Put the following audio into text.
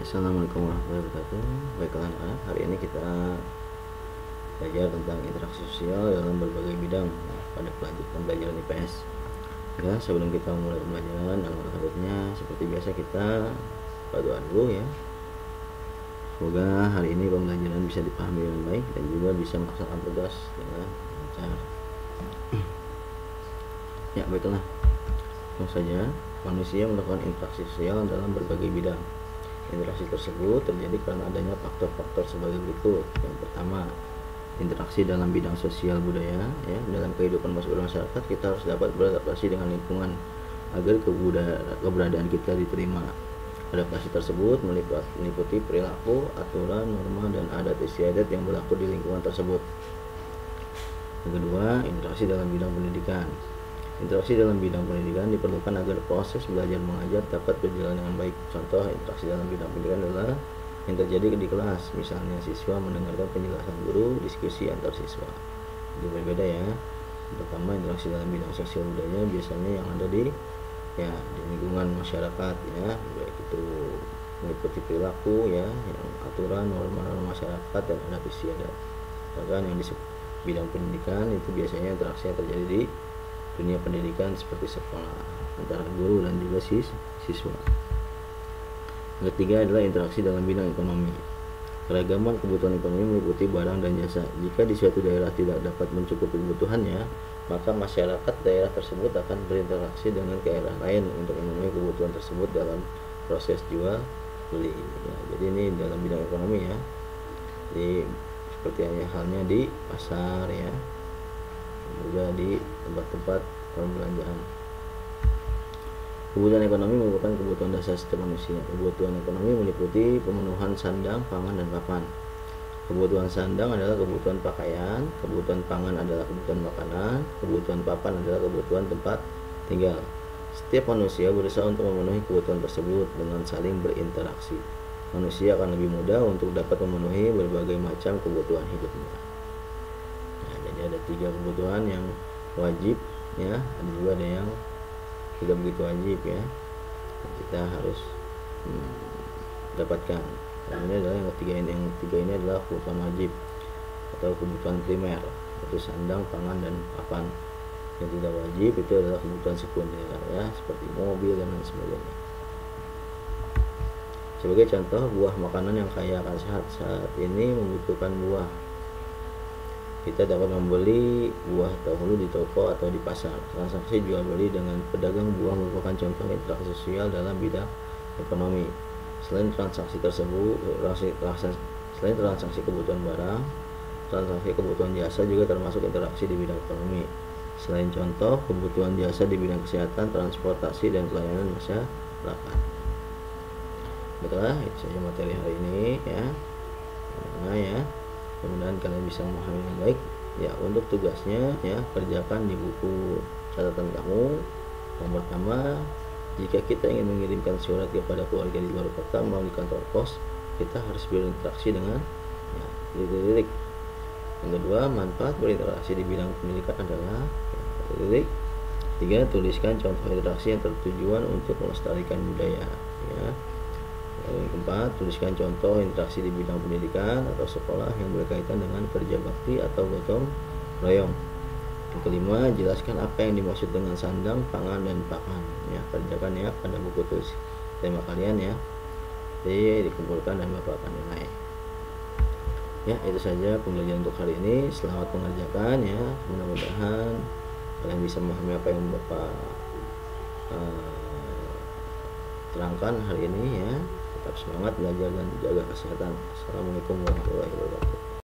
Assalamualaikum warahmatullahi wabarakatuh. Baiklah anak-anak, hari ini kita belajar tentang interaksi sosial dalam berbagai bidang pada pembelajaran IPS. Ya, sebelum kita mulai pembelajaran, alangkah baiknya seperti biasa kita berdoa dulu ya. Semoga hari ini pembelajaran bisa dipahami dengan baik dan juga bisa melaksanakan tugas dengan lancar. Ya, baiklah. Langsung saja, manusia melakukan interaksi sosial dalam berbagai bidang. Interaksi tersebut terjadi karena adanya faktor-faktor sebagai berikut. Yang pertama, interaksi dalam bidang sosial budaya. Ya, dalam kehidupan masyarakat kita harus dapat beradaptasi dengan lingkungan agar keberadaan kita diterima. Adaptasi tersebut meliputi perilaku, aturan, norma, dan adat istiadat yang berlaku di lingkungan tersebut. Yang kedua, interaksi dalam bidang pendidikan. Interaksi dalam bidang pendidikan diperlukan agar proses belajar mengajar dapat berjalan dengan baik. Contoh interaksi dalam bidang pendidikan adalah yang terjadi di kelas, misalnya siswa mendengarkan penjelasan guru, diskusi antar siswa. Itu berbeda ya. Pertama, interaksi dalam bidang sosial budaya biasanya yang ada di lingkungan masyarakat ya, baik itu meliputi perilaku ya, yang aturan, norma-norma masyarakat dan adat istiadat. Bahkan yang di bidang pendidikan itu biasanya interaksi yang terjadi di dunia pendidikan seperti sekolah antara guru dan juga siswa. Yang ketiga adalah interaksi dalam bidang ekonomi. Keragaman kebutuhan ekonomi meliputi barang dan jasa. Jika di suatu daerah tidak dapat mencukupi kebutuhannya, maka masyarakat daerah tersebut akan berinteraksi dengan daerah lain untuk memenuhi kebutuhan tersebut dalam proses jual beli. Ya, jadi ini dalam bidang ekonomi ya. Jadi seperti halnya di pasar ya, juga di tempat-tempat perbelanjaan. Kebutuhan ekonomi merupakan kebutuhan dasar setiap manusia. Kebutuhan ekonomi meliputi pemenuhan sandang, pangan, dan papan. Kebutuhan sandang adalah kebutuhan pakaian, kebutuhan pangan adalah kebutuhan makanan, kebutuhan papan adalah kebutuhan tempat tinggal. Setiap manusia berusaha untuk memenuhi kebutuhan tersebut dengan saling berinteraksi. Manusia akan lebih mudah untuk dapat memenuhi berbagai macam kebutuhan hidupnya. Jadi ada 3 kebutuhan yang wajib ya, ada juga ada yang tidak begitu wajib ya, kita harus dapatkan. Dan ini adalah yang ketiga ini adalah kebutuhan wajib atau kebutuhan primer, yaitu sandang, pangan, dan papan. Yang tidak wajib itu adalah kebutuhan sekunder ya, seperti mobil dan lain sebagainya. Sebagai contoh, buah makanan yang kaya akan sehat saat ini membutuhkan buah. Kita dapat membeli buah dahulu di toko atau di pasar. Transaksi jual beli dengan pedagang buah merupakan contoh interaksi sosial dalam bidang ekonomi. Selain transaksi kebutuhan barang, transaksi kebutuhan jasa juga termasuk interaksi di bidang ekonomi. Selain contoh kebutuhan jasa di bidang kesehatan, transportasi, dan pelayanan masyarakat. Baiklah, itu saja materi hari ini ya. Nah ya, mudah-mudahan kalian bisa memahami dengan baik ya. Untuk tugasnya ya, kerjakan di buku catatan kamu. Yang pertama, jika kita ingin mengirimkan surat kepada keluarga di luar kota melalui kantor pos, kita harus berinteraksi dengan ya, titik-titik. Yang kedua, manfaat berinteraksi di bidang pendidikan adalah titik-titik. 3, tuliskan contoh interaksi yang tertujuan untuk melestarikan budaya ya. Yang keempat, tuliskan contoh interaksi di bidang pendidikan atau sekolah yang berkaitan dengan kerja bakti atau gotong royong. Yang kelima, jelaskan apa yang dimaksud dengan sandang, pangan, dan pakan ya. Kerjakan ya pada buku tulis tema kalian ya. Jadi dikumpulkan dan Bapak akan nilai. Ya, itu saja pembelajaran untuk hari ini. Selamat mengerjakan ya. Mudah-mudahan kalian bisa memahami apa yang Bapak terangkan hari ini ya. Tetap semangat belajar dan jaga kesehatan. Assalamualaikum warahmatullahi wabarakatuh.